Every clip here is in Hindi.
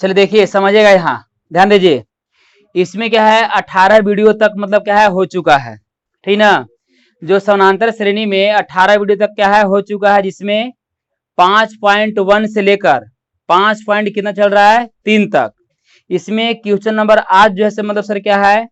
चलिए देखिए समझिएगा, यहाँ ध्यान दीजिए। इसमें क्या है 18 वीडियो तक मतलब क्या है हो चुका है, ठीक ना। जो समानांतर श्रेणी में 18 वीडियो तक क्या है हो चुका है, जिसमें 5.1 से लेकर 5 पॉइंट कितना चल रहा है 3 तक। इसमें क्वेश्चन नंबर आज जो है मतलब सर क्या है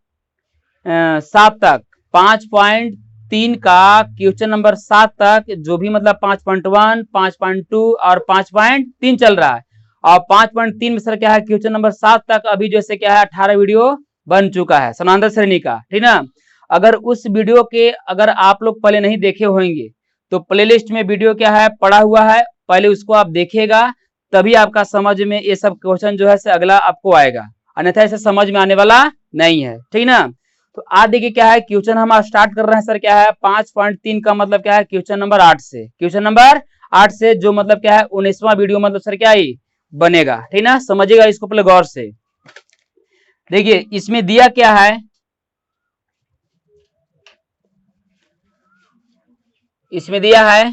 7 तक 5.3 का क्वेश्चन नंबर 7 तक जो भी मतलब 5.1 5.2 और 5.3 चल रहा है। और 5.3 में सर क्या है क्वेश्चन नंबर 7 तक अभी जैसे क्या है 18 वीडियो बन चुका है समानांतर श्रेणी का, ठीक ना। अगर उस वीडियो के अगर आप लोग पहले नहीं देखे होंगे तो प्लेलिस्ट में वीडियो क्या है पड़ा हुआ है, पहले उसको आप देखिएगा, तभी आपका समझ में ये सब क्वेश्चन जो है से अगला आपको आएगा, अन्यथा ऐसे समझ में आने वाला नहीं है, ठीक ना। तो आज देखिए क्या है क्वेश्चन हम स्टार्ट कर रहे हैं सर क्या है 5.3 का मतलब क्या है क्वेश्चन नंबर 8 से, क्वेश्चन नंबर 8 से जो मतलब क्या है 19वां वीडियो मतलब सर क्या ही बनेगा, ठीक ना। समझिएगा इसको पहले गौर से। देखिए इसमें दिया क्या है, इसमें दिया है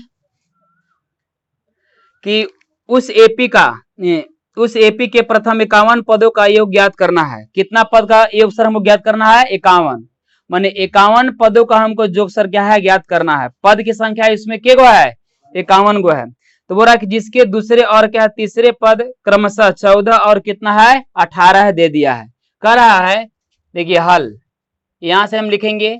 कि उस एपी के प्रथम 51 पदों का योग ज्ञात करना है। कितना पद का योग सर हमको ज्ञात करना है 51, माने 51 पदों का हमको योग सर क्या है ज्ञात करना है। पद की संख्या इसमें के गो है 51 गो है। तो बोल रहा है कि जिसके दूसरे और क्या तीसरे पद क्रमशः 14 और कितना है 18 दे दिया है। कह रहा है देखिए हल, यहां से हम लिखेंगे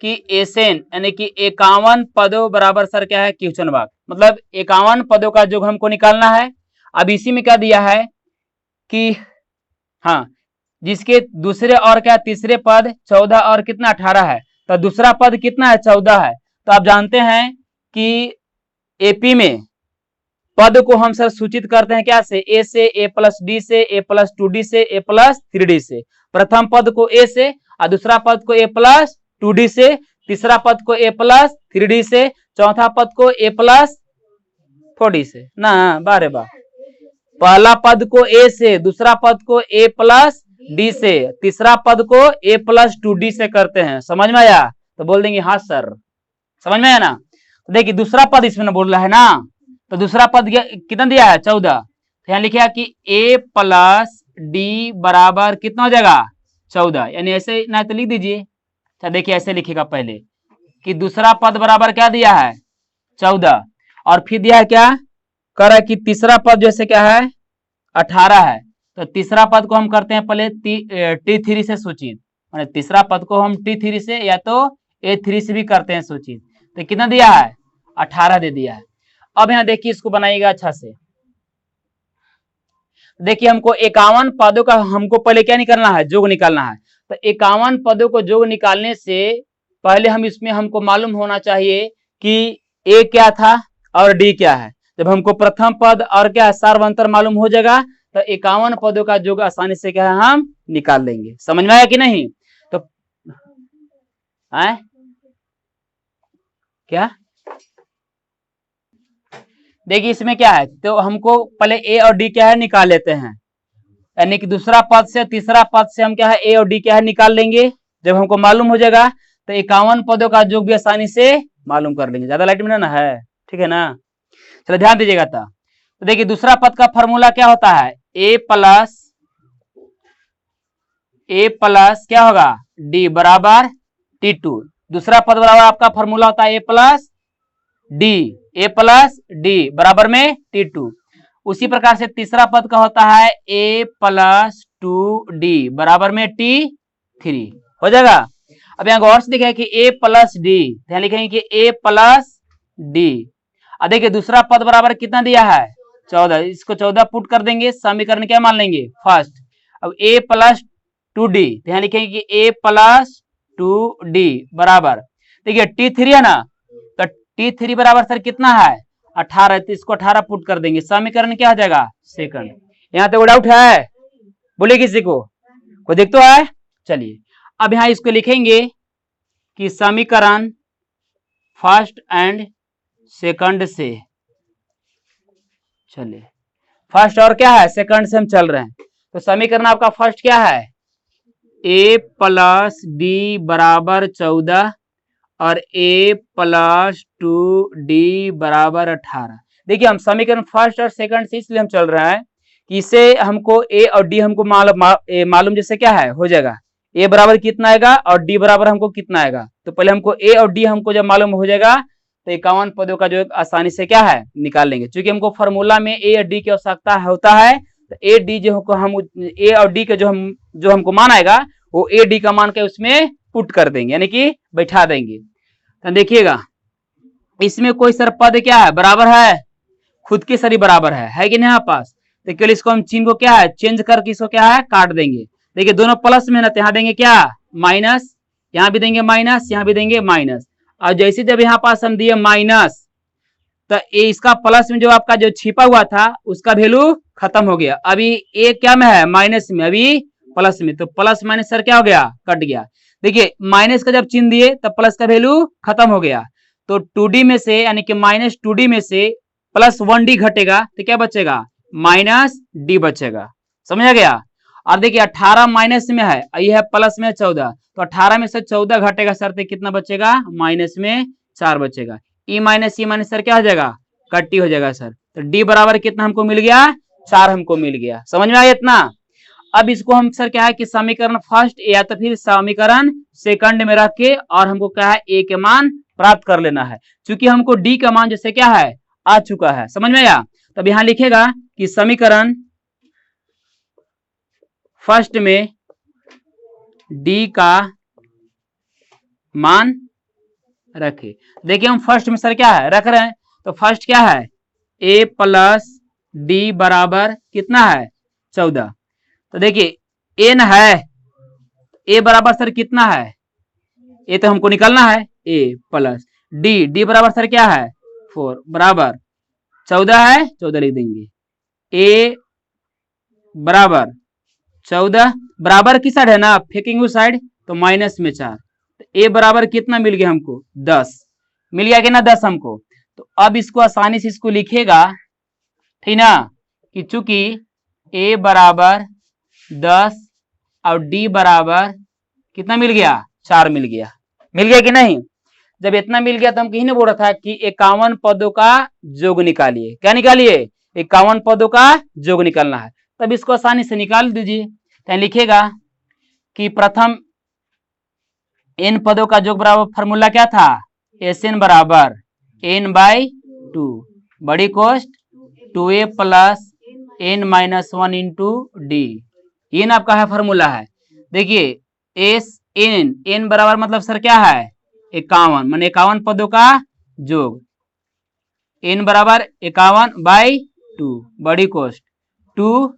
कि एसेन यानी कि 51 पदों बराबर सर क्या है क्वेश्चन वाक, मतलब 51 पदों का योग हमको निकालना है। अब इसी में क्या दिया है कि हाँ जिसके दूसरे और क्या तीसरे पद 14 और कितना 18 है, तो दूसरा पद कितना है 14 है। तो आप जानते हैं कि एपी में पद को हम सर सूचित करते हैं क्या से, ए से, ए प्लस डी से, ए प्लस 2d से, ए प्लस 3d से। प्रथम पद को ए से और दूसरा पद को ए प्लस 2d से, तीसरा पद को ए प्लस 3d से, चौथा पद को ए प्लस 4d से ना। बारे बा पहला पद को ए से, दूसरा पद को ए प्लस डी से, तीसरा पद को ए प्लस 2d से करते हैं। समझ में आया तो बोल देंगे हाँ सर, समझ में आया ना। तो देखिए दूसरा पद इसमें बोल रहा है ना, तो दूसरा पद कितना दिया है 14, तो यहां लिखा कि ए प्लस डी बराबर कितना हो जाएगा 14, यानी ऐसे ना तो लिख दीजिए। अच्छा देखिए ऐसे लिखेगा पहले कि दूसरा पद बराबर क्या दिया है 14, और फिर दिया है क्या कह रहा है कि तीसरा पद जैसे क्या है 18 है। तो तीसरा पद को हम करते हैं पहले T3 से सूचित, तीसरा पद को हम T3 से या तो A3 से भी करते हैं सूचित। तो कितना दिया है 18 दे दिया है। अब यहाँ देखिए इसको बनाइएगा अच्छा से। देखिए हमको 51 पदों का हमको पहले क्या निकालना है योग निकालना है। तो 51 पदों को योग निकालने से पहले हम इसमें हमको मालूम होना चाहिए कि ए क्या था और डी क्या है। जब हमको प्रथम पद और क्या सार्वंतर मालूम हो जाएगा तो 51 पदों का योग आसानी से क्या है हम निकाल लेंगे। समझ में आया कि नहीं। तो क्या देखिए इसमें क्या है, तो हमको पहले ए और डी क्या है निकाल लेते हैं, यानी कि दूसरा पद से तीसरा पद से हम क्या है ए और डी क्या है निकाल लेंगे। जब हमको मालूम हो जाएगा तो 51 पदों का योग भी आसानी से मालूम कर लेंगे। ज्यादा लाइट में ना है, ठीक है ना। चलो ध्यान दीजिएगा। तो देखिए दूसरा पद का फॉर्मूला क्या होता है ए प्लस क्या होगा डी बराबर T2। दूसरा पद बराबर आपका फॉर्मूला होता है ए प्लस डी बराबर में T2। उसी प्रकार से तीसरा पद का होता है a प्लस 2d बराबर में T3 हो जाएगा। अब यहाँ गौर से देखिए कि a प्लस डी, ध्यान लिखेंगे कि a प्लस डी। अब देखिए दूसरा पद बराबर कितना दिया है 14, इसको 14 पुट कर देंगे, समीकरण क्या मान लेंगे फर्स्ट। अब a प्लस 2d, ध्यान लिखेंगे कि a प्लस 2d बराबर देखिए T3 है ना, तो T3 बराबर सर कितना है 18, तो इसको 18 पुट कर देंगे, समीकरण क्या हो जाएगा सेकंड। यहाँ तक डाउट है बोले किसी को कोई देख तो है। चलिए अब यहाँ इसको लिखेंगे कि समीकरण फर्स्ट एंड सेकंड से, चलिए फर्स्ट और क्या है सेकंड से हम चल रहे हैं। तो समीकरण आपका फर्स्ट क्या है a प्लस डी बराबर 14 और a प्लस 2d बराबर 18। देखिए हम समीकरण फर्स्ट और सेकंड से इसलिए हम चल रहे हैं कि इसे हमको ए और डी हमको मालूम जैसे क्या है हो जाएगा, ए बराबर कितना आएगा और डी बराबर हमको कितना आएगा। तो पहले हमको ए और डी हमको जब मालूम हो जाएगा तो 51 पदों का जो आसानी से क्या है निकाल लेंगे। क्योंकि हमको फॉर्मूला में ए और डी की आवश्यकता होता है, तो ए डी जो हम ए और डी का जो हमको मान आएगा वो ए डी का मान के उसमें पुट कर देंगे, यानी कि बैठा देंगे। तो देखिएगा इसमें कोई सर पद क्या है बराबर है, खुद के सरी बराबर है कि नहीं यहाँ पास। तो केवल इसको हम चिन्ह को क्या है चेंज करके इसको क्या है काट देंगे। देखिए दोनों प्लस में ना, यहाँ देंगे क्या माइनस, यहाँ भी देंगे माइनस, यहाँ भी देंगे माइनस। और जैसे जब यहाँ पास हम दिए माइनस तो इसका प्लस में जो आपका जो छिपा हुआ था उसका वैल्यू खत्म हो गया। अभी ए क्या में है माइनस में, अभी प्लस में, तो प्लस माइनस सर क्या हो गया कट गया। देखिए माइनस का जब चिन्ह दिए तब प्लस का वैल्यू खत्म हो गया। तो 2d में से यानी कि माइनस 2d में से प्लस 1d घटेगा तो क्या बचेगा माइनस डी बचेगा, समझ गया। और देखिए 18 माइनस में है, ये है प्लस में 14, तो 18 में से 14 घटेगा सर तो कितना बचेगा माइनस में 4 बचेगा। ई माइनस सर क्या हो जाएगा कट्टी हो जाएगा सर। तो डी बराबर कितना हमको मिल गया 4 हमको मिल गया, समझ में आया इतना। अब इसको हम सर क्या है कि समीकरण फर्स्ट या तो फिर समीकरण सेकंड में रख के और हमको क्या है ए के मान प्राप्त कर लेना है। क्योंकि हमको डी का मान जैसे क्या है आ चुका है, समझ में आया। तब यहां लिखेगा कि समीकरण फर्स्ट में डी का मान रखे। देखिए हम फर्स्ट में सर क्या है रख रहे हैं, तो फर्स्ट क्या है ए प्लस डी बराबर कितना है 14। तो देखिए एन है, ए बराबर सर कितना है, ए तो हमको निकालना है, ए प्लस डी, डी बराबर सर क्या है 4 बराबर 14 है, 14 लिख देंगे। ए बराबर 14 बराबर किस साइड है ना फेंकेंगे उस साइड, तो माइनस में 4। तो ए बराबर कितना मिल गया हमको 10 मिल गया कि ना 10 हमको। तो अब इसको आसानी से इसको लिखेगा ठीक ना कि चूंकि ए बराबर 10 और डी बराबर कितना मिल गया 4 मिल गया कि नहीं। जब इतना मिल गया तो हम कहीं नहीं बोल रहा था कि 51 पदों का योग निकालिए, क्या निकालिए 51 पदों का योग निकालना है। तब इसको आसानी से निकाल दीजिए। तो लिखेगा कि प्रथम n पदों का योग बराबर फॉर्मूला क्या था Sn बराबर n/2 बड़ी कोष्ट 2a plus n minus 1 into D, ये ना आपका है फॉर्मूला है। देखिए n बराबर मतलब सर क्या है 51, मान 51 पदों का योग, n बराबर 51/2 बड़ी कोष्ट 2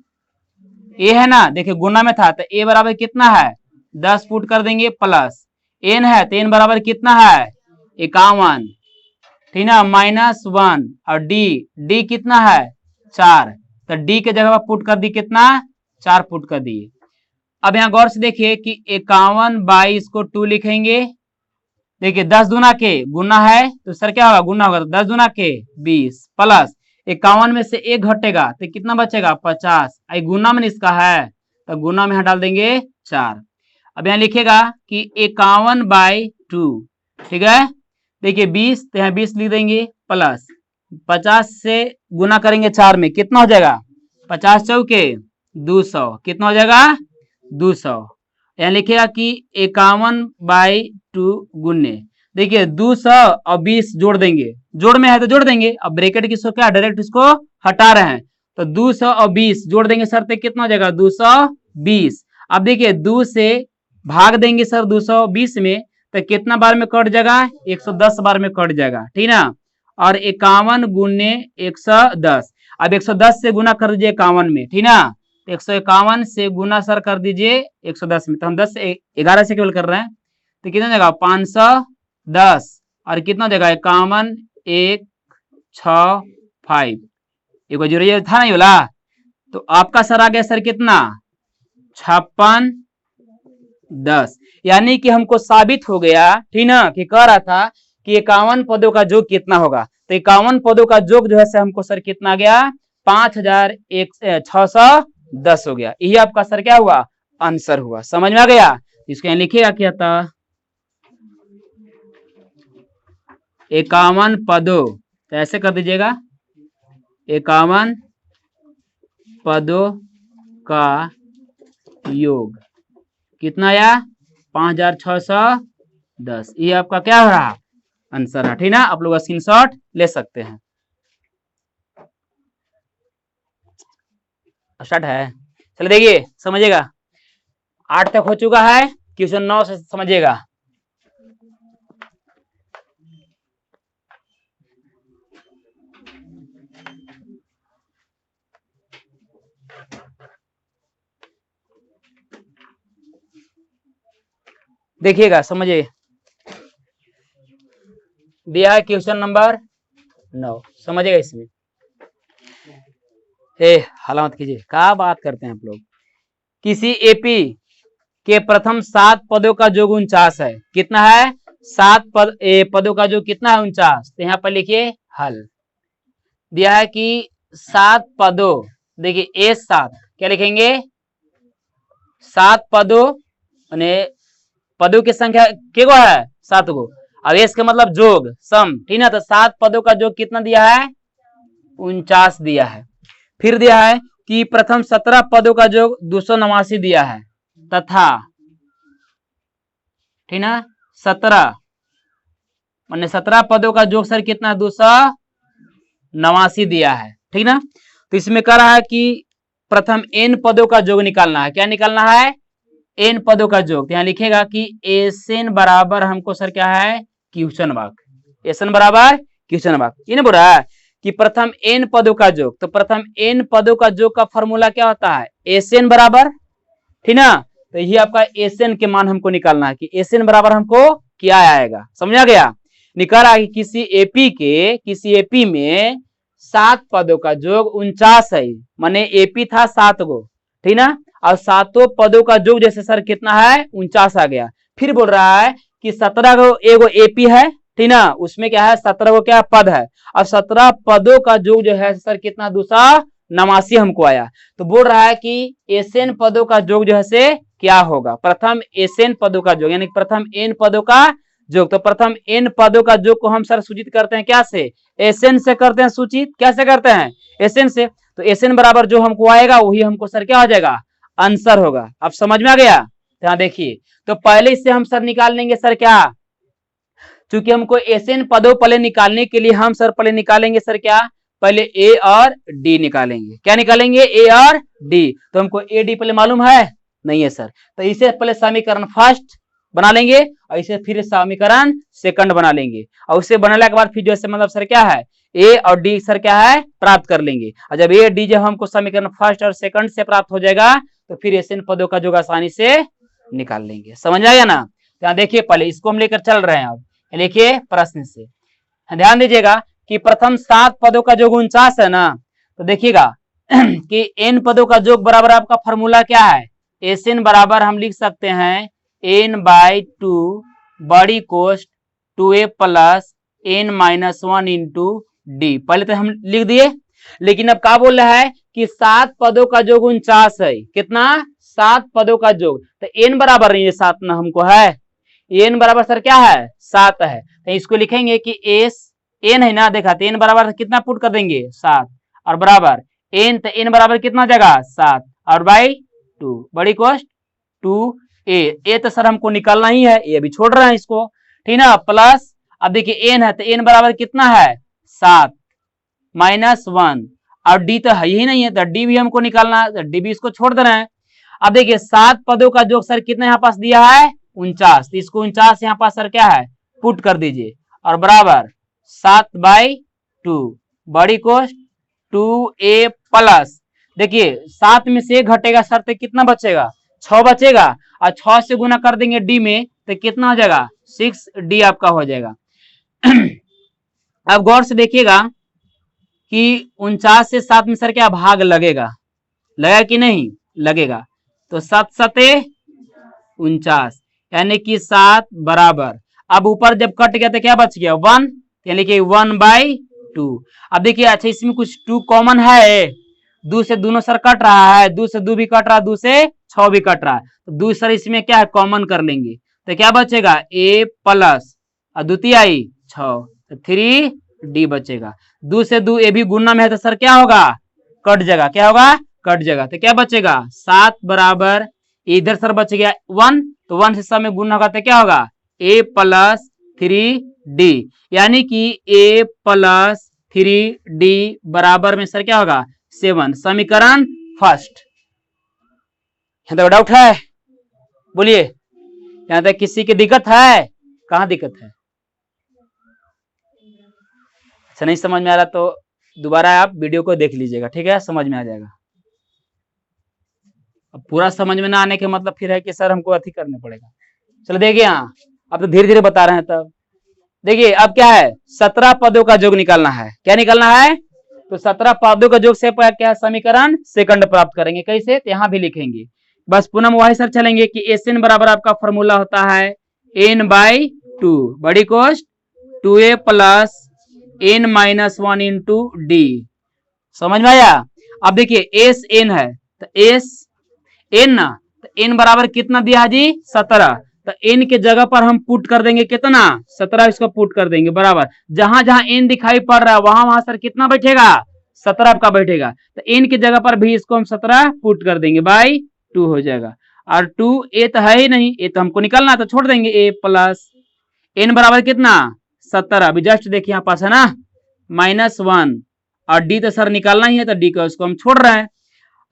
ए है ना, देखिए गुना में था तो ए बराबर कितना है 10 पुट कर देंगे प्लस एन है तो एन बराबर कितना है 51 ठीक ना माइनस 1 और डी कितना है 4, तो डी के जगह पर पुट कर दी कितना 4 पुट कर दिए। अब यहाँ गौर से देखिए कि 51/, इसको 2 लिखेंगे। देखिए 10 दूना के गुना है तो सर क्या होगा गुना होगा, तो 10 दूना के 20 प्लस 51 में से 1 घटेगा तो कितना बचेगा 50, आई गुना में इसका है तो गुना में यहाँ डाल देंगे 4। अब यहाँ लिखेगा कि 51/2 ठीक है। देखिए 20 तो यहाँ 20 लिख देंगे प्लस 50 से गुना करेंगे 4 में कितना हो जाएगा 50 चौके 200, कितना हो जाएगा 200। यहाँ लिखेगा कि 51/2 गुने, देखिए 200 और 20 जोड़ देंगे, जोड़ में है तो जोड़ देंगे, अब ब्रैकेट किसको क्या डायरेक्ट इसको हटा रहे हैं तो 200 और 20 जोड़ देंगे सर तो कितना हो जाएगा 220। अब देखिए 2 से भाग देंगे सर 220 में तो कितना बार में कट जाएगा 110 बार में कट जाएगा ठीक ना। और 51 गुने 110, अब 110 से गुना कर दीजिए 51 में ठीक ना, 151 से गुना सर कर दीजिए 110 में, तो हम 10 से 11 से केवल कर रहे हैं तो कितना जाएगा 510 और कितना जाएगा 51 1 6 5 एक जीरो था नहीं बोला, तो आपका सर आ गया सर कितना 56 10, यानी कि हमको साबित हो गया ठीक ना कि कह रहा था कि 51 पदों का योग कितना होगा। तो 51 पदों का योग जो है हमको सर कितना गया 5610 हो गया। यही आपका सर क्या हुआ आंसर हुआ, समझ में आ गया। इसको यहाँ लिखिएगा क्या था 51 पदों, तो ऐसे कर दीजिएगा 51 पदों का योग कितना आया? 5610। ये आपका क्या हो रहा? आंसर है। ठीक ना, आप लोग स्क्रीनशॉट ले सकते हैं। स्टार्ट है, चलिए देखिए समझिएगा। 8 तक हो चुका है, क्वेश्चन 9 से समझिएगा। देखिएगा, समझिए। दिया है क्वेश्चन नंबर 9, समझिएगा। इसमें हल्ला मत कीजिए, क्या बात करते हैं आप लोग। किसी एपी के प्रथम 7 पदों का योग 49 है। कितना है? 7 पदों का योग कितना है? 49। तो यहाँ पर लिखिए हल। दिया है कि 7 पदों, देखिए A7 क्या लिखेंगे? 7 पदों, माने पदों की संख्या कितनी है? 7 गो। अब एस का मतलब जोग, सम, ठीक ना। तो 7 पदों का जोग कितना दिया है? 49 दिया है। फिर दिया है कि प्रथम 17 पदों का जोग 289 दिया है, तथा ठीक ना 17 माने 17 पदों का जोग सर कितना? 289 दिया है, ठीक ना। तो इसमें कह रहा है कि प्रथम n पदों का जोग निकालना है। क्या निकालना है? n पदों का जोग। तो यहाँ लिखेगा कि एसएन बराबर हमको सर क्या है? क्वेश्चन वाक्य। एसएन बराबर क्वेश्चन वाक्य। ये नहीं बोल रहा है कि प्रथम n पदों का जोग। तो प्रथम n पदों का जोग का फॉर्मूला क्या होता है? एसएन बराबर, ठीक ना। तो ये आपका एसएन के मान हमको निकालना है कि एसएन बराबर हमको क्या आएगा। समझा गया? निकाल रहा है कि किसी एपी में 7 पदों का जोग 49 है, माने एपी था 7 गो, ठीक ना। और 7 पदों का जोग जैसे सर कितना है? 49 आ गया। फिर बोल रहा है कि 17 गो एगो एपी है, ठीक ना, उसमें क्या है? 17 गो क्या पद है, और 17 पदों का जोग जो है सर कितना? 289 हमको आया। तो बोल रहा है कि एसएन पदों का जोग जो है से क्या होगा? प्रथम एसएन पदों का जोग, यानी प्रथम एन पदों का जोग। तो प्रथम एन पदों का जोग को हम सर सूचित करते हैं क्या से? एसएन से करते हैं सूचित। कैसे करते हैं? एसएन से। तो एसएन बराबर जो हमको आएगा वही हमको सर क्या हो जाएगा? आंसर होगा। अब समझ में आ गया? यहाँ देखिए, तो पहले इससे हम सर निकाल लेंगे सर क्या, चूंकि हमको एसएन पदों पहले निकालने के लिए हम सर पहले निकालेंगे सर क्या, पहले ए और डी निकालेंगे। क्या निकालेंगे? ए और डी। तो हमको ए डी पहले मालूम है नहीं है सर, तो इसे पहले समीकरण फर्स्ट बना लेंगे और इसे फिर समीकरण सेकंड बना लेंगे, और उसे बनाने के बाद फिर जैसे मतलब सर क्या है? ए और डी सर क्या है? प्राप्त कर लेंगे। और जब ए डी जब हमको समीकरण फर्स्ट और सेकंड से प्राप्त हो जाएगा तो फिर एसएन पदों का जो आसानी से निकाल लेंगे। समझ आएगा ना? यहाँ देखिए, पहले इसको हम लेकर चल रहे हैं। अब लिखिए प्रश्न से, ध्यान दीजिएगा कि प्रथम 7 पदों का जोग 49 है ना। तो देखिएगा कि एन पदों का जोग बराबर आपका फॉर्मूला क्या है? एस एन बराबर हम लिख सकते हैं n/2 बड़ी कोष्ट 2a plus n-1 into D. पहले तो हम लिख दिए, लेकिन अब क्या बोल रहा है कि 7 पदों का जोग 49 है। कितना? 7 पदों का जोग। तो n बराबर नहीं है 7 ना हमको है, एन बराबर सर क्या है? 7 है। तो इसको लिखेंगे कि एस एन है ना, देखा तो एन बराबर कितना पुट कर देंगे? 7, और बराबर एन, तो एन बराबर कितना जगह? 7, और बाई 2 बड़ी कोष्ट 2a। तो सर हमको निकालना ही है, ये अभी छोड़ रहे हैं इसको, ठीक ना। प्लस अब देखिए एन है, तो एन बराबर कितना है? 7 -1, और डी तो है ही नहीं है, तो डी भी हमको निकालना है, तो डी भी इसको छोड़ देना है। अब देखिए 7 पदों का जोग सर कितना यहाँ पास दिया है? 49। तो इसको 49 यहाँ पास सर क्या है? पुट कर दीजिए, और बराबर 7/2 बड़ी कोष्ट 2a प्लस, देखिए 7 में से घटेगा सर तो कितना बचेगा? 6 बचेगा, और 6 से गुना कर देंगे डी में तो कितना हो जाएगा? 6d आपका हो जाएगा। अब गौर से देखिएगा कि 49 से 7 में सर क्या भाग लगेगा कि नहीं लगेगा? तो 7 सते 49, यानी कि 7 बराबर, अब ऊपर जब कट गया तो क्या बच गया? 1, यानी कि 1/2। अब देखिए, अच्छा इसमें कुछ 2 कॉमन है, 2 से दोनों सर कट रहा है, 2 से 2 भी कट रहा है, 2 से 6 भी कट रहा है, तो 2 सर इसमें क्या है? कॉमन कर लेंगे, तो क्या बचेगा? a प्लस और द्वितीय आई 6, तो 3d बचेगा। 2 से 2 ए भी गुना में है तो सर क्या होगा? कट जाएगा। क्या होगा? कट जाएगा, तो क्या बचेगा 7 बराबर इधर सर बच गया 1, तो 1 से सब में गुना होगा तो क्या होगा a प्लस 3d, यानी कि a प्लस 3d बराबर में सर क्या होगा 7। समीकरण फर्स्ट। यहाँ तक डाउट है? बोलिए, यहाँ तक किसी की दिक्कत है? कहाँ दिक्कत है? अच्छा नहीं समझ में आ रहा तो दोबारा आप वीडियो को देख लीजिएगा, ठीक है, समझ में आ जाएगा। अब पूरा समझ में ना आने के मतलब फिर है कि सर हमको अथी करना पड़ेगा। चलो देखिए, यहाँ अब तो धीरे धीरे बता रहे हैं। तब देखिए अब क्या है, 17 पदों का योग निकालना है। क्या निकालना है? तो 17 पदों का योग से क्या समीकरण सेकंड प्राप्त करेंगे। कैसे? तो यहाँ भी लिखेंगे, बस पुनः वही सर चलेंगे कि एन बराबर आपका फॉर्मूला होता है n/2 बड़ी कोष्ट 2a plus n minus 1 into D. समझ में आया? अब देखिए एस एन है, तो एस एन ना, तो एन बराबर कितना दिया है जी 17, तो एन के जगह पर हम पुट कर देंगे कितना 17, इसको पुट कर देंगे बराबर जहां जहां एन दिखाई पड़ रहा है वहां वहां सर कितना बैठेगा 17 आपका बैठेगा, तो एन की जगह पर भी इसको हम 17 पुट कर देंगे बाई 2 हो जाएगा। और 2 ए तो है ही नहीं, ए तो हमको निकालना, तो छोड़ देंगे ए प्लस एन बराबर कितना 17, अभी जस्ट देखिए यहाँ पास है ना -1, और डी तो सर निकालना ही है, तो डी का उसको हम छोड़ रहे हैं।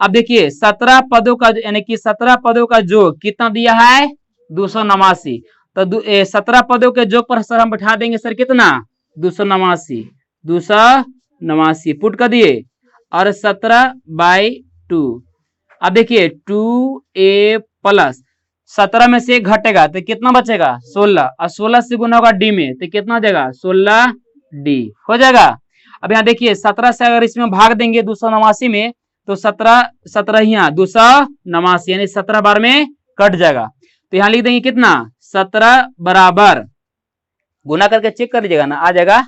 अब देखिए 17 पदों का यानी कि 17 पदों का योग कितना दिया है 289, तो 17 पदों के योग पर सर हम बैठा देंगे सर कितना 289 पुट कर दिए, और 17/2। अब देखिए 2a प्लस 17 में से घटेगा तो कितना बचेगा 16, और 16 से गुना होगा डी में तो कितना हो जाएगा 16d हो जाएगा। अब यहाँ देखिए 17 से अगर इसमें भाग देंगे 289 में, तो 17 यहाँ 289 यानी 17 बार में कट जाएगा, तो यहाँ लिख देंगे कितना 17 बराबर, गुना करके चेक कर लीजिएगा ना आ जाएगा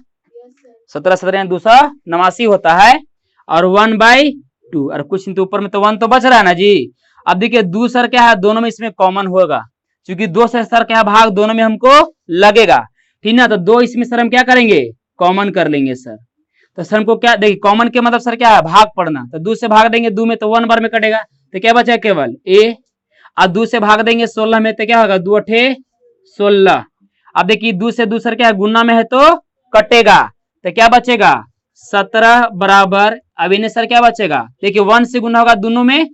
17 289 होता है, और 1/2, और कुछ तो ऊपर में तो 1 तो बच रहा है ना जी। अब देखिए 2 सर क्या है दोनों में इसमें कॉमन होगा, क्योंकि 2 से सर क्या भाग दोनों में हमको लगेगा, ठीक ना, तो 2 इसमें सर हम क्या करेंगे कॉमन कर लेंगे सर। तो सर हमको क्या देखिए कॉमन के मतलब सर क्या है भाग पड़ना, तो 2 से भाग देंगे 2 में तो 1 बार में कटेगा, तो क्या बचेगा केवल ए, और 2 से भाग देंगे 16 में तो क्या होगा 2 8 16। अब देखिए 2 से 2 सर क्या है गुना में है तो कटेगा, तो क्या बचेगा 17 बराबर, अब इन्हें सर क्या बचेगा देखिए 1 से गुना होगा दोनों में,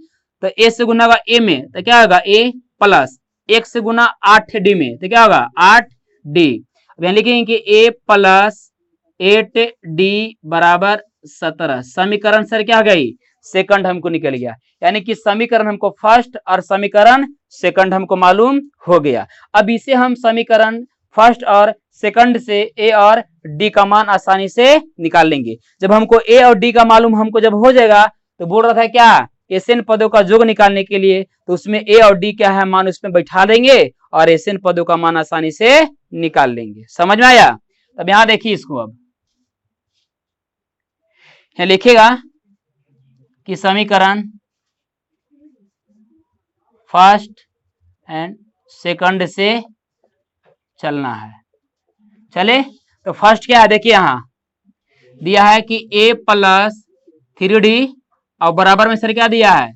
तो ए से गुना होगा ए में तो क्या होगा ए प्लस 1 से गुना 8d में तो क्या होगा 8d। अब यहाँ लिखेंगे कि ए प्लस 8d बराबर 17। समीकरण सर क्या गई सेकंड हमको निकल गया, यानी कि समीकरण हमको फर्स्ट और समीकरण सेकंड हमको मालूम हो गया। अब इसे हम समीकरण फर्स्ट और सेकंड से ए और डी का मान आसानी से निकाल लेंगे। जब हमको ए और डी का मालूम हमको जब हो जाएगा, तो बोल रहा था क्या एसएन पदों का योग निकालने के लिए, तो उसमें ए और डी क्या है मान उसमें बैठा देंगे और एसएन पदों का मान आसानी से निकाल लेंगे। समझ में आया? तब यहां देखिए इसको, अब यहां लिखेगा कि समीकरण फर्स्ट एंड सेकंड से चलना है। चले तो फर्स्ट क्या है देखिए यहां दिया है कि a प्लस 3d और बराबर में सर क्या दिया है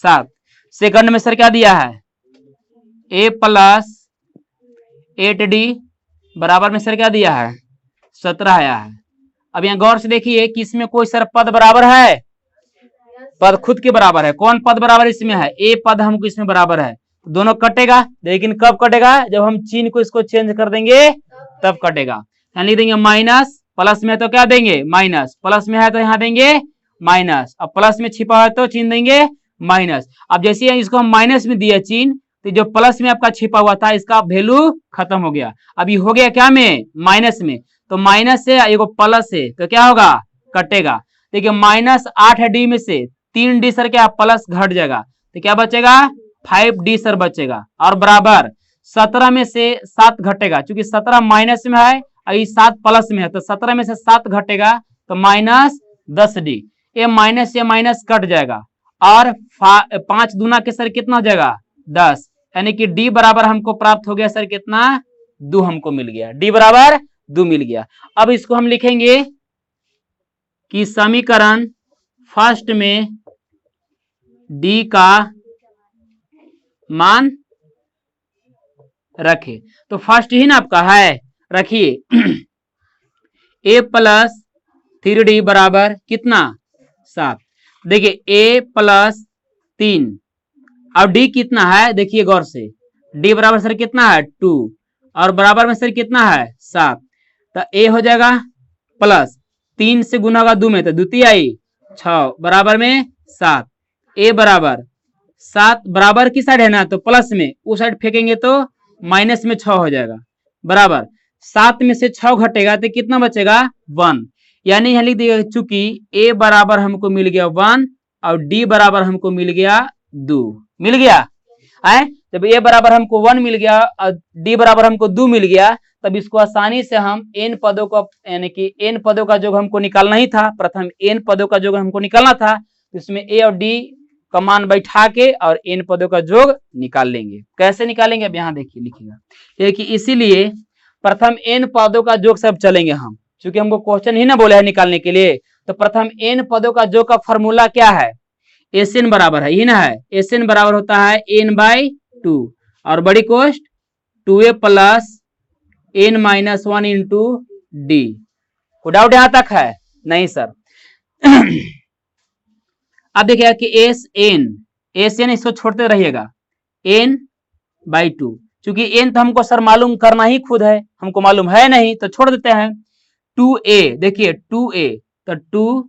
7। सेकंड में सर क्या दिया है a प्लस 8d बराबर में सर क्या दिया है 17 आया है। अब यहाँ गौर से देखिए कि इसमें कोई सर पद बराबर है, पद खुद के बराबर है। कौन पद बराबर इसमें है a पद हमको इसमें बराबर है, दोनों कटेगा, लेकिन कब कटेगा जब हम चिन्ह को इसको चेंज कर देंगे तब कटेगा। यहाँ लिख देंगे माइनस, प्लस में तो क्या देंगे माइनस, प्लस में है तो यहाँ देंगे माइनस, अब प्लस में छिपा है तो चिन्ह देंगे माइनस। अब जैसे इसको हम माइनस में दिया चिन्ह, तो जो प्लस में आपका छिपा हुआ था इसका वैल्यू खत्म हो गया, अभी हो गया क्या में माइनस में, तो माइनस से एगो प्लस से तो क्या होगा कटेगा। देखिए -8d में से 3d सर क्या प्लस घट जाएगा, तो क्या बचेगा 5d सर बचेगा, और बराबर 17 में से 7 घटेगा, क्योंकि 17 माइनस में है और 7 प्लस में है, तो 17 में से 7 घटेगा तो -10d, ये माइनस से माइनस कट जाएगा, और 5 दूना के सर कितना हो जाएगा 10, यानी कि d बराबर हमको प्राप्त हो गया सर कितना 2 हमको मिल गया, d बराबर 2 मिल गया। अब इसको हम लिखेंगे कि समीकरण फर्स्ट में डी का मान रखे। तो फर्स्ट ही ना आपका है, रखिए ए प्लस 3D बराबर कितना 7। देखिए ए प्लस 3 और डी कितना है, देखिए गौर से, डी बराबर सर कितना है 2 और बराबर में सर कितना है 7। तो ए हो जाएगा प्लस 3 से गुना होगा 2 में तो द्वितीय आई 6 बराबर में 7। ए बराबर 7 बराबर की साइड है ना तो प्लस में, उस साइड फेंकेंगे तो माइनस में 6 हो जाएगा बराबर। 7 में से 6 घटेगा तो कितना बचेगा 1। यानी यहां लिख दिया चूंकि ए बराबर हमको मिल गया 1 और डी बराबर हमको मिल गया 2, मिल गया है। जब ए बराबर हमको 1 मिल गया और डी बराबर हमको 2 मिल गया, तब इसको आसानी से हम n पदों का यानी कि n पदों का योग हमको निकालना ही था, प्रथम n पदों का योग हमको निकालना था। तो इसमें a और d का मान बैठा के और n पदों का योग निकाल लेंगे। कैसे निकालेंगे अब यहाँ देखिए लिखिएगा, देखिए इसीलिए प्रथम n पदों का योग सब चलेंगे हम, क्योंकि हमको क्वेश्चन ही ना बोले है निकालने के लिए। तो प्रथम n पदों का योग का फॉर्मूला क्या है, एसएन बराबर है ये ना है, एसएन बराबर होता है n/2 और बड़ी कोष्ट 2a plus n-1 into D. कोई डाउट यहां तक है नहीं सर? अब देखिएगा कि एस एन इसको छोड़ते रहिएगा n/2, क्योंकि n तो हमको सर मालूम करना ही खुद है, हमको मालूम है नहीं तो छोड़ देते हैं। 2a देखिए 2a तो 2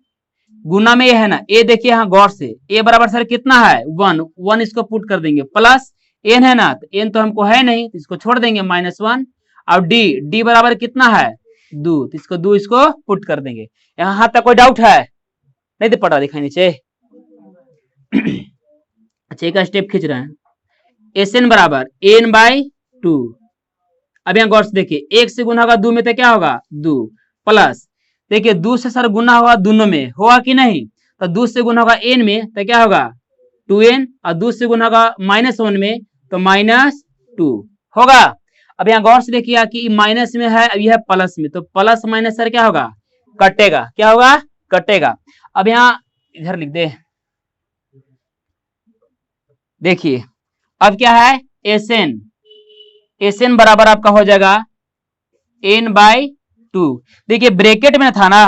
गुना में ये है ना, ए देखिए यहाँ गौर से, ए बराबर सर कितना है 1 इसको पुट कर देंगे, प्लस एन है ना, तो एन तो हमको है नहीं तो इसको छोड़ देंगे -1 और डी बराबर कितना है 2, तो इसको 2 इसको पुट कर देंगे। यहाँ तक कोई डाउट है नहीं? तो पढ़ा दिखाई नीचे। अच्छा एक स्टेप खींच रहे हैं, एस एन बराबर n/2। अब यहाँ गौर से देखिए 1 से गुना होगा 2 में तो क्या होगा 2 प्लस, देखिए 2 से सर गुना होगा दोनों में, होगा कि नहीं? तो 2 से गुना होगा n में तो क्या होगा 2n और 2 से गुना होगा -1 में तो -2 होगा। अब यहाँ गौर से देखिए कि माइनस में है, अब यह प्लस में, तो प्लस माइनस सर क्या होगा कटेगा, क्या होगा कटेगा। अब यहाँ इधर लिख दे, देखिए अब क्या है एस एन बराबर आपका हो जाएगा n/2। देखिए ब्रैकेट में था ना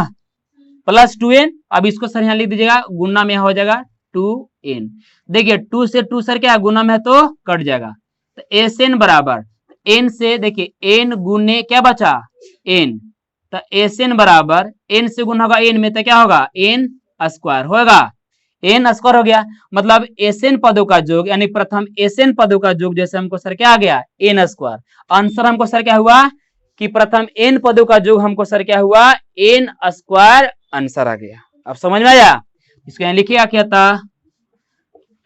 प्लस 2n, अब इसको सर यहाँ लिख दीजिएगा गुना में हो जाएगा 2n। देखिए 2 से 2 सर क्या गुना में है तो कट जाएगा, तो एस एन बराबर n से देखिए n गुने क्या बचा n, तो एस एन बराबर n से गुना होगा n में तो क्या होगा n स्क्वायर होगा, n स्क्वायर हो गया। मतलब एस एन पदों का योग यानी प्रथम एस एन पदों का योग जैसे हमको सर क्या आ गया n स्क्वायर। आंसर हमको सर क्या हुआ कि प्रथम n पदों का योग हमको सर क्या हुआ n स्क्वायर आंसर आ गया। अब समझ में आया? इसको यहाँ लिखिएगा क्या था,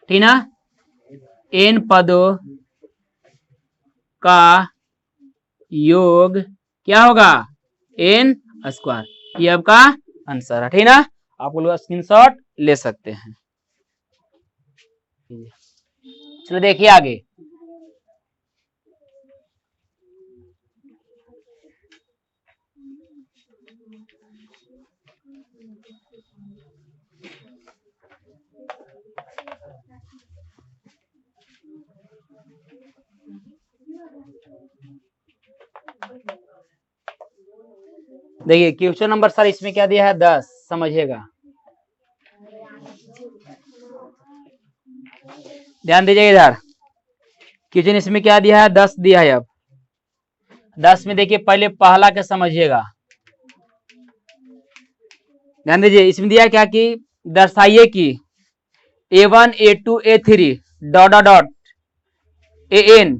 ठीक ना, n पदों का योग क्या होगा n स्क्वायर, ये आपका आंसर है, ठीक ना। आप लोग स्क्रीनशॉट ले सकते हैं। चलो देखिए आगे, देखिए क्वेश्चन नंबर सर इसमें क्या दिया है 10, समझिएगा, ध्यान दीजिएगा इधर। क्वेश्चन इसमें क्या दिया है 10 दिया है। अब 10 में देखिए पहले पहला के समझिएगा, ध्यान दीजिए। इसमें दिया क्या कि दर्शाइए कि a1 a2 a3 dot dot an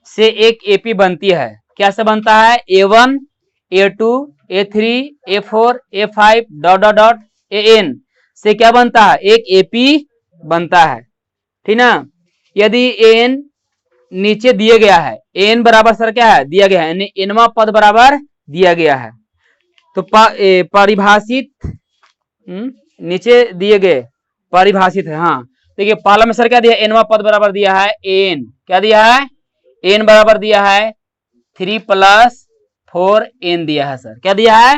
से एक एपी बनती है। क्या से बनता है a1 a2 a3 a4 a5 dot dot dot an से क्या बनता है एक एपी बनता है, ठीक ना। यदि an नीचे दिए गया है, an बराबर सर क्या है दिया गया है, यानी nवां पद बराबर दिया गया है, तो परिभाषित नीचे दिए गए परिभाषित है। हाँ देखिए पहला में सर क्या दिया nवां पद बराबर दिया है an, क्या दिया है n बराबर दिया है 3 + 4n दिया है सर, क्या दिया है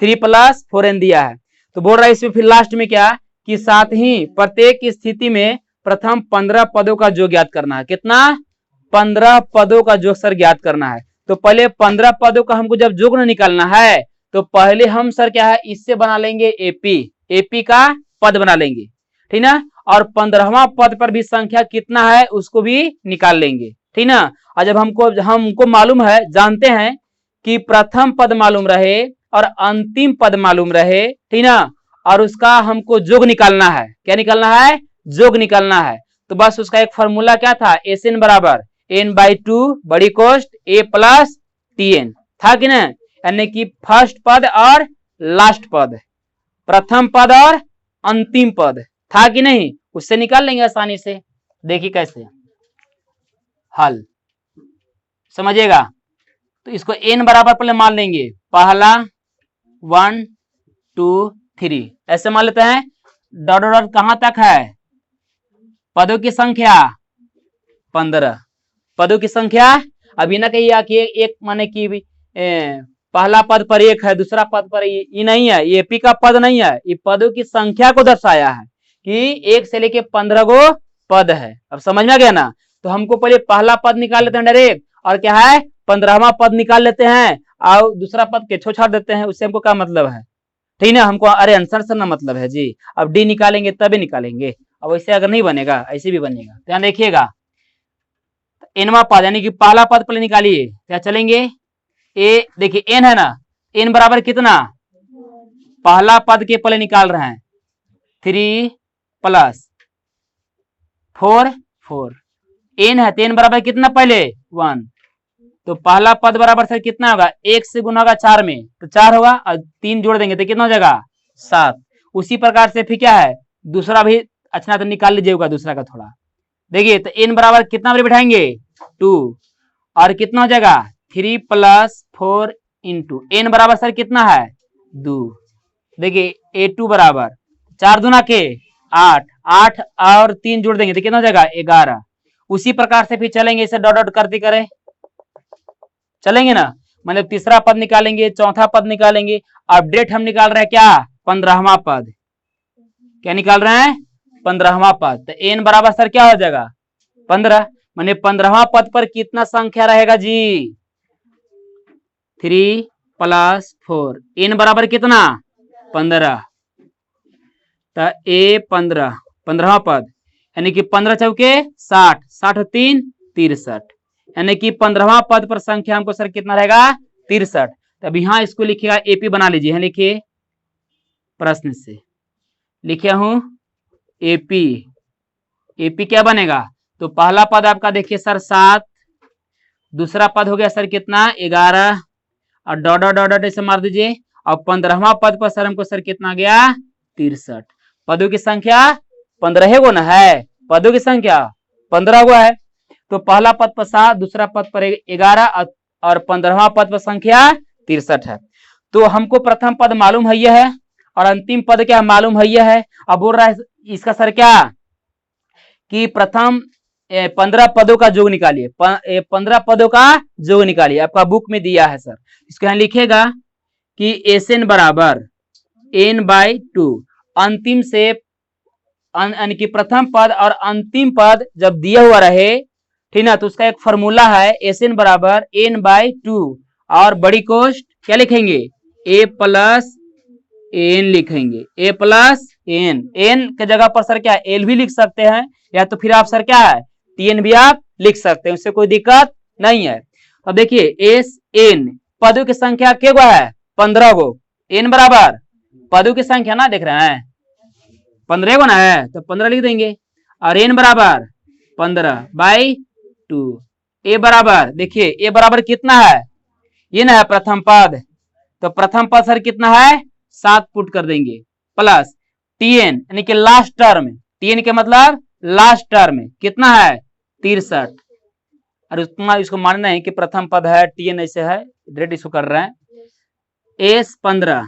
3 + 4n दिया है। तो बोल रहा है इसमें फिर लास्ट में क्या कि साथ ही प्रत्येक स्थिति में प्रथम 15 पदों का योग ज्ञात करना है। कितना? 15 पदों का योग सर ज्ञात करना है। तो पहले 15 पदों का हमको जब योग निकालना है तो पहले हम सर क्या है, इससे बना लेंगे एपी, एपी का पद बना लेंगे, ठीक ना। और 15वां पद पर भी संख्या कितना है उसको भी निकाल लेंगे, ठीक ना। और जब हमको मालूम है, जानते हैं कि प्रथम पद मालूम रहे और अंतिम पद मालूम रहे, ठीक ना, और उसका हमको योग निकालना है। क्या निकालना है? योग निकालना है। तो बस उसका एक फॉर्मूला क्या था, एसएन बराबर n/2 बड़ी कोष्ट a प्लस tn था कि ना। यानी कि फर्स्ट पद और लास्ट पद, प्रथम पद और अंतिम पद था कि नहीं, उससे निकाल लेंगे आसानी से। देखिए कैसे हल समझिएगा। तो इसको n बराबर पहले मान लेंगे, पहला 1 2 3 ऐसे मान लेते हैं। डॉट डॉट कहां तक है? पदों की संख्या 15, पदों की संख्या। अभी ना कहिए कि एक माने कि पहला पद पर एक है, दूसरा पद पर ये नहीं है, ये एपी का पद नहीं है, ये पदों की संख्या को दर्शाया है कि 1 से लेके 15 गो पद है। अब समझ में आ गया ना। तो हमको पहले पहला पद निकाल लेते हैं डायरेक्ट, और क्या है 15वां पद निकाल लेते हैं और दूसरा पद के छोड़ देते हैं। उससे हमको क्या मतलब है, ठीक ना। हमको अरे आंसर से ना मतलब है जी। अब डी निकालेंगे तभी निकालेंगे, अब वैसे अगर नहीं बनेगा ऐसे भी बनेगा। ध्यान देखिएगा, एनवा पद यानी कि पहला पद पहले निकालिए। क्या चलेंगे? ए देखिए एन है ना, एन बराबर कितना? पहला पद के पहले निकाल रहे हैं 3 प्लस 4 4, एन है तो एन बराबर कितना पहले 1। तो पहला पद बराबर सर कितना होगा? 1 से गुना होगा 4 में तो 4 होगा, और 3 जोड़ देंगे तो कितना हो जाएगा? 7। उसी प्रकार से फिर क्या है दूसरा भी, अच्छा तो निकाल लीजिएगा दूसरा का थोड़ा। देखिए तो एन बराबर कितना बड़े बिठाएंगे 2, और कितना हो जाएगा 3 प्लस 4 इंटू एन बराबर सर कितना है 2। देखिए A2 बराबर 4 दूना के 8, 8 और 3 जोड़ देंगे तो कितना हो जाएगा 11। उसी प्रकार से फिर चलेंगे, इसे डॉट डॉट करते करें चलेंगे ना। मतलब तीसरा पद निकालेंगे, चौथा पद निकालेंगे। अपडेट हम निकाल रहे हैं क्या? 15वां पद। क्या निकाल रहे हैं? 15वां पद। तो एन बराबर सर क्या हो जाएगा 15, माने 15वां पद पर कितना संख्या रहेगा जी 3 प्लस 4, एन बराबर कितना 15। तो ए 15, 15वां पद यानी कि 15 चौके 60, 60 3 63, यानी कि 15वां पद पर संख्या हमको सर कितना रहेगा 63। तब यहाँ इसको लिखिएगा एपी बना लीजिए। है लिखिए प्रश्न से लिखिए हूं एपी, एपी क्या बनेगा? तो पहला पद आपका देखिए सर 7, दूसरा पद हो गया सर कितना 11, और डॉट डॉट डॉट ऐसे मार दीजिए। और 15वां पद पर सर हमको सर कितना गया 63। पदों की संख्या 15 गो ना है, पदों की संख्या 15 गो है। तो पहला पद पर 7, दूसरा पद पर 11 और 15वां पद पर संख्या 63 है। तो हमको प्रथम पद मालूम है यह है, और अंतिम पद क्या मालूम है यह है। अब बोल रहा है इसका सर क्या कि प्रथम 15 पदों का योग निकालिए, 15 पदों का योग निकालिए। आपका बुक में दिया है सर, इसको यहाँ लिखेगा कि एसएन बराबर n/2 अंतिम से यानी कि प्रथम पद और अंतिम पद जब दिया हुआ रहे, ठीक ना, तो उसका एक फॉर्मूला है एसएन बराबर n/2 और बड़ी कोष्ट क्या लिखेंगे a प्लस एन लिखेंगे, a प्लस एन। एन के जगह पर सर क्या एल भी लिख सकते हैं, या तो फिर आप सर क्या है टीएन भी आप लिख सकते हैं, उससे कोई दिक्कत नहीं है। अब देखिए एस एन पदों की संख्या क्या गो है 15 गो, एन बराबर पदों की संख्या ना देख रहे हैं 15 गो ना है तो 15 लिख देंगे, और एन बराबर 15/2। ए बराबर देखिए ए बराबर कितना है ये ना है प्रथम पद, तो प्रथम पद सर कितना है 7 पुट कर देंगे, प्लस टीएन यानी कि लास्ट टर्म, टीएन के मतलब लास्ट टर्म कितना है 63। और इसको मानना है कि प्रथम पद है टीएन ऐसे है, डायरेक्ट इसको कर रहे हैं। एस 15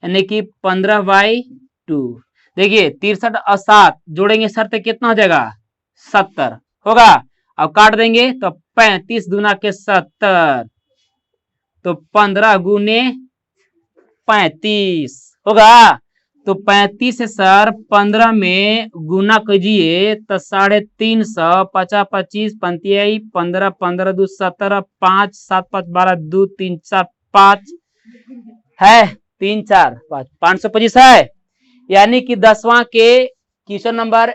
यानी कि 15/2। देखिए 63 और 7 जोड़ेंगे सर तो कितना हो जाएगा 70 होगा। अब काट देंगे तो 35 दूना के 70, तो 15 गुने 35 होगा। तो 35 से सर 15 में गुना कीजिए तो 350, 50 25 पंतियाई 15 15 2 17 5 7 5 12 2 3 4 5 है 3 4 5 525 है। यानी कि 10वां के क्वेश्चन नंबर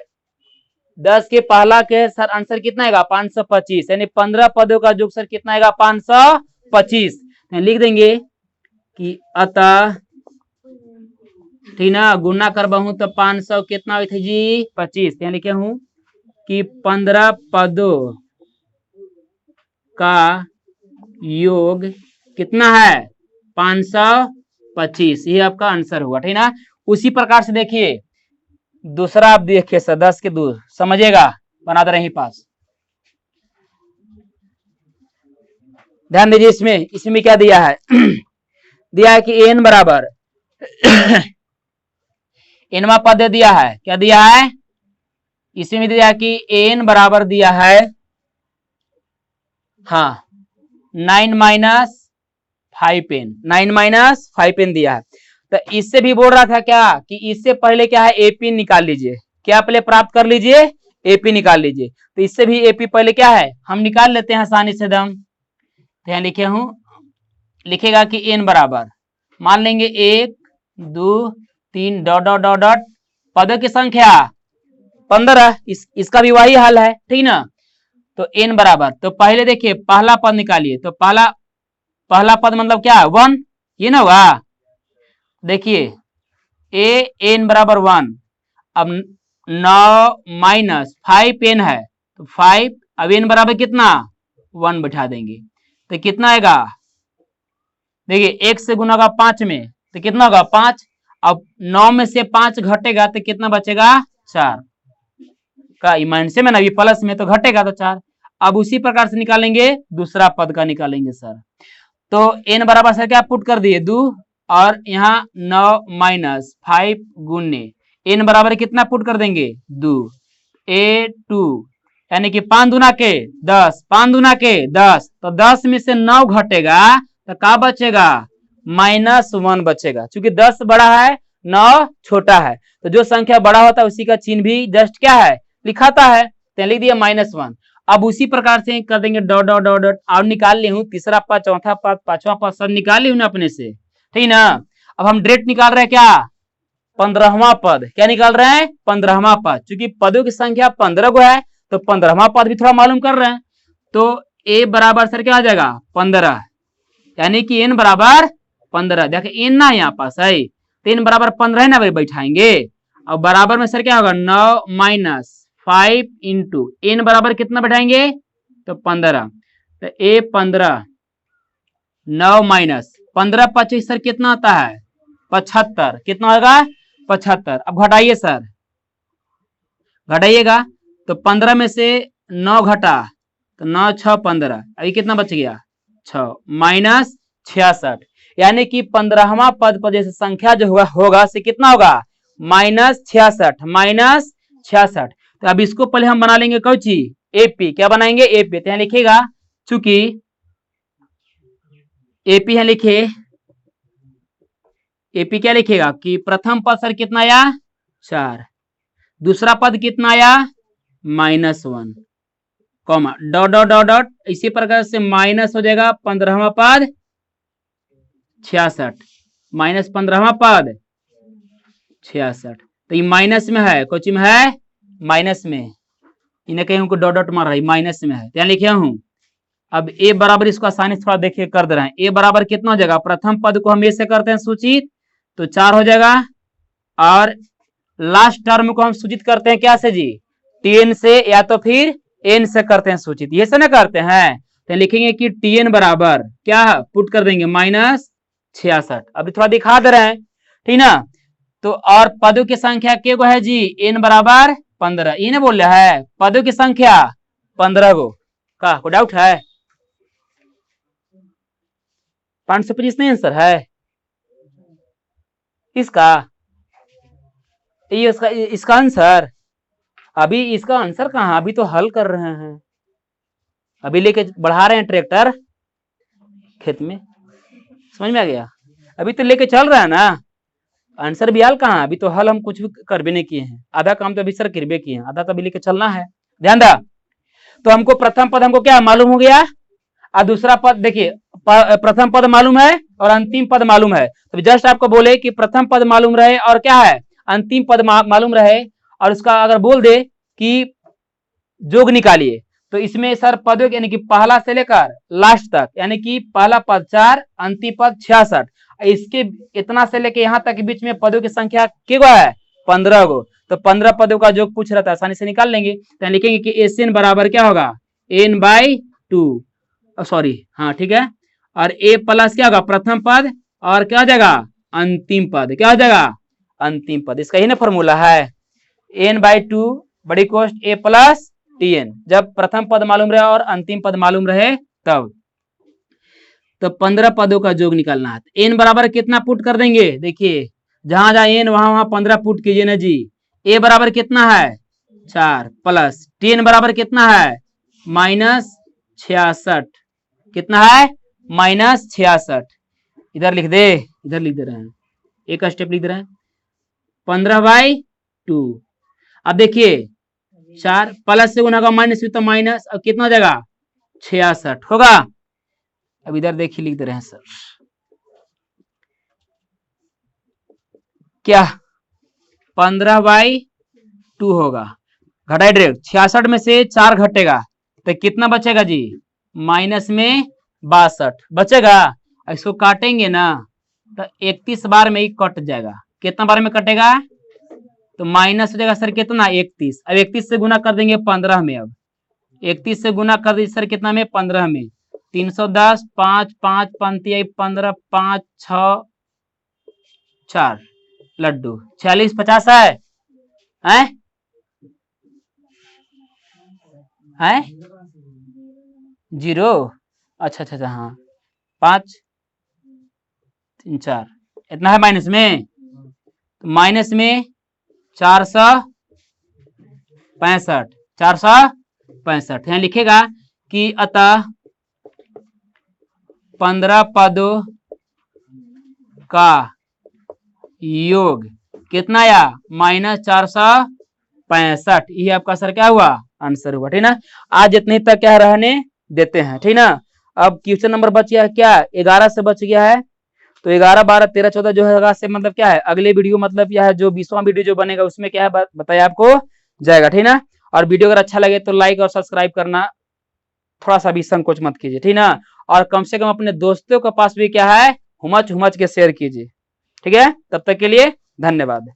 10 के पहला के सर आंसर कितना आएगा 525, यानी 15 पदों का योग सर कितना आएगा 525। लिख देंगे कि अतः ठीक ना गुना करबहू तो 500 कितना हुई थी जी 25, यहाँ लिखे हूं कि 15 पदों का योग कितना है 525, ये आपका आंसर हुआ ठीक ना। उसी प्रकार से देखिए दूसरा आप देखिए सर 10 के दूर समझिएगा बना दे रहे पास। ध्यान दीजिए इसमें क्या दिया है दिया है कि n बराबर nवा पद दिया है, क्या दिया है इसमें दिया है कि n बराबर दिया है हाँ 9 माइनस 5n, 9 माइनस 5n दिया है। तो इससे भी बोल रहा था क्या कि इससे पहले क्या है एपी निकाल लीजिए, क्या पहले प्राप्त कर लीजिए एपी निकाल लीजिए। तो इससे भी एपी पहले क्या है हम निकाल लेते हैं आसानी से दम। तो यहाँ लिखे हूं लिखेगा कि n बराबर मान लेंगे 1 2 3 डॉट डॉट डॉट डॉट पदों की संख्या 15, इसका भी वही हाल है ठीक ना। तो n बराबर तो पहले देखिए पहला पद निकालिए, तो पहला पद मतलब क्या है 1, ये ना हुआ। देखिए a n बराबर 1, अब 9 माइनस 5n है तो 5, अब n बराबर कितना 1 बैठा देंगे तो कितना आएगा देखिए 1 से गुना होगा 5 में तो कितना होगा 5, अब 9 में से 5 घटेगा तो कितना बचेगा 4 का माइनस में ना अभी प्लस में तो घटेगा तो 4। अब उसी प्रकार से निकालेंगे दूसरा पद का निकालेंगे सर। तो n बराबर सर क्या पुट कर दिए 2 और यहाँ 9 माइनस 5 गुने n बराबर कितना पुट कर देंगे 2 a2 यानी कि 5 दूना के 10, 5 दूना के 10, तो 10 में से 9 घटेगा तो क्या बचेगा -1 बचेगा। क्योंकि 10 बड़ा है 9 छोटा है, तो जो संख्या बड़ा होता है उसी का चिन्ह भी जस्ट क्या है लिखाता है, तो लिख दिया -1। अब उसी प्रकार से कर देंगे डॉट डॉट डॉट डॉट और निकाल ली हूँ तीसरा पद चौथा पद पांचवा पद सब निकाल ली हूँ ना अपने से ठीक ना। अब हम डायरेक्ट निकाल रहे हैं क्या 15वां पद, क्या निकाल रहे हैं 15वां पद। क्योंकि पदों की संख्या 15 को है तो 15वां पद भी थोड़ा मालूम कर रहे हैं। तो a बराबर सर क्या आ जाएगा 15, यानी कि n बराबर 15। देखिए n ना यहाँ पास है तो n बराबर 15 है ना भाई बैठाएंगे। अब बराबर में सर क्या होगा 9 माइनस 5 इंटू n बराबर कितना बैठाएंगे तो 15, तो a 15 9 माइनस 15 25 सर कितना आता है 75, कितना होगा 75। अब घटाइए सर, घटाइएगा तो 15 में से 9 घटा तो 9 6 15, अभी कितना बच गया 6 माइनस 66, यानी कि 15वां पद पर जैसे संख्या जो होगा से कितना होगा -66, -66। तो अब इसको पहले हम बना लेंगे कौची एपी, क्या बनाएंगे एपी। तो यहाँ लिखिएगा चूंकि एपी है लिखे एपी क्या लिखेगा कि प्रथम पद सर कितना आया 4, दूसरा पद कितना आया -1 comma dot dot dot dot, इसी प्रकार से माइनस हो जाएगा 15वां पद 66 माइनस 15वां पद 66। तो ये माइनस में है, कोची में है माइनस में, इन्हें कहीं उनको डॉट डॉट मार रहा है माइनस में है। यहाँ लिखा हूं अब a बराबर इसको आसानी से थोड़ा देखिए कर दे रहे हैं। a बराबर कितना हो जाएगा प्रथम पद को हम a से करते हैं सूचित तो 4 हो जाएगा, और लास्ट टर्म को हम सूचित करते हैं क्या से जी tn से या तो फिर n से करते हैं सूचित, ये से ना करते हैं। तो लिखेंगे कि tn बराबर क्या पुट कर देंगे -66। अभी थोड़ा दिखा दे रहे हैं ठीक ना। तो और पदों की संख्या के गो है जी n बराबर 15, ये ना बोल रहा है पदों की संख्या 15 गो का कोई डाउट है 525 नहीं आंसर है इसका, ये इसका आंसर अभी इसका आंसर कहाँ, अभी तो हल कर रहे हैं, अभी लेके बढ़ा रहे हैं ट्रैक्टर खेत में, समझ में आ गया, अभी तो लेके चल रहा है ना, आंसर भी आल कहाँ, अभी तो हल हम कुछ भी कर भी नहीं किए हैं, आधा काम तो अभी सर किरबे किए हैं, आधा तो अभी लेके चलना है, ध्यान दा। तो हमको प्रथम पद हमको क्या मालूम हो गया, और दूसरा पद देखिए प्रथम पद मालूम है और अंतिम पद मालूम है, तो जस्ट आपको बोले कि प्रथम पद मालूम रहे और क्या है अंतिम पद मालूम रहे, और उसका अगर बोल दे कि जोग निकालिए, तो इसमें सर पदों यानी कि पहला से लेकर लास्ट तक, यानी कि पहला पद 4, अंतिम पद 66, इसके इतना से लेके यहाँ तक के बीच में पदों की संख्या कितनी है 15 गो, तो 15 पदों का जोग पूछ रहा था, आसानी से निकाल लेंगे। तो लिखेंगे कि एन बराबर क्या होगा n/2, सॉरी हाँ ठीक है, और ए प्लस क्या होगा प्रथम पद और क्या हो जाएगा अंतिम पद, क्या हो जाएगा अंतिम पद, इसका ही ना फॉर्मूला है n/2 बड़ी कोष्ट a प्लस tn, जब प्रथम पद मालूम रहे और अंतिम पद मालूम रहे तब। तो 15 पदों का जोग निकालना है, n बराबर कितना पुट कर देंगे, देखिए जहां जहां n वहां 15 पुट कीजिए ना जी। a बराबर कितना है 4 प्लस tn बराबर कितना है -66, कितना है -66, इधर लिख दे, इधर लिख दे रहे हैं, एक स्टेप लिख दे रहे हैं 15/2। अब देखिए 4 प्लस से गुना होगा माइनस तो माइनस, अब कितना हो जाएगा 66 होगा। अब इधर देखिए लिख दे रहे हैं सर, क्या 15/2 होगा, घटाए डायरेक्ट 66 में से 4 घटेगा तो कितना बचेगा जी माइनस में 62 बचेगा, इसको काटेंगे ना तो 31 बार में ही कट जाएगा, कितना बार में कटेगा तो माइनस हो जाएगा सर कितना 31, अब 31 से गुना कर देंगे 15 में, अब 31 से गुना कर दीजिए सर कितना में 15 में 310, 5 5 पंती 15, 5 6 4 लड्डू 46 50 है, हैं 0, अच्छा अच्छा हाँ 5 3 4 इतना है माइनस में, तो माइनस में 465 यहाँ लिखेगा कि अतः 15 पदों का योग कितना आया -465, ये आपका सर क्या हुआ आंसर हुआ, ठीक ना। आज इतने तक क्या रहने देते हैं, ठीक ना। अब क्वेश्चन नंबर बच गया है क्या 11 से बच गया है, तो 11 12 13 14 जो है से मतलब क्या है अगले वीडियो मतलब क्या है जो 20वां वीडियो जो बनेगा उसमें क्या है बताया आपको जाएगा, ठीक ना। और वीडियो अगर अच्छा लगे तो लाइक और सब्सक्राइब करना थोड़ा सा भी संकोच मत कीजिए, ठीक ना, और कम से कम अपने दोस्तों के पास भी क्या है हुमच हुमच के शेयर कीजिए, ठीक है। तब तक के लिए धन्यवाद।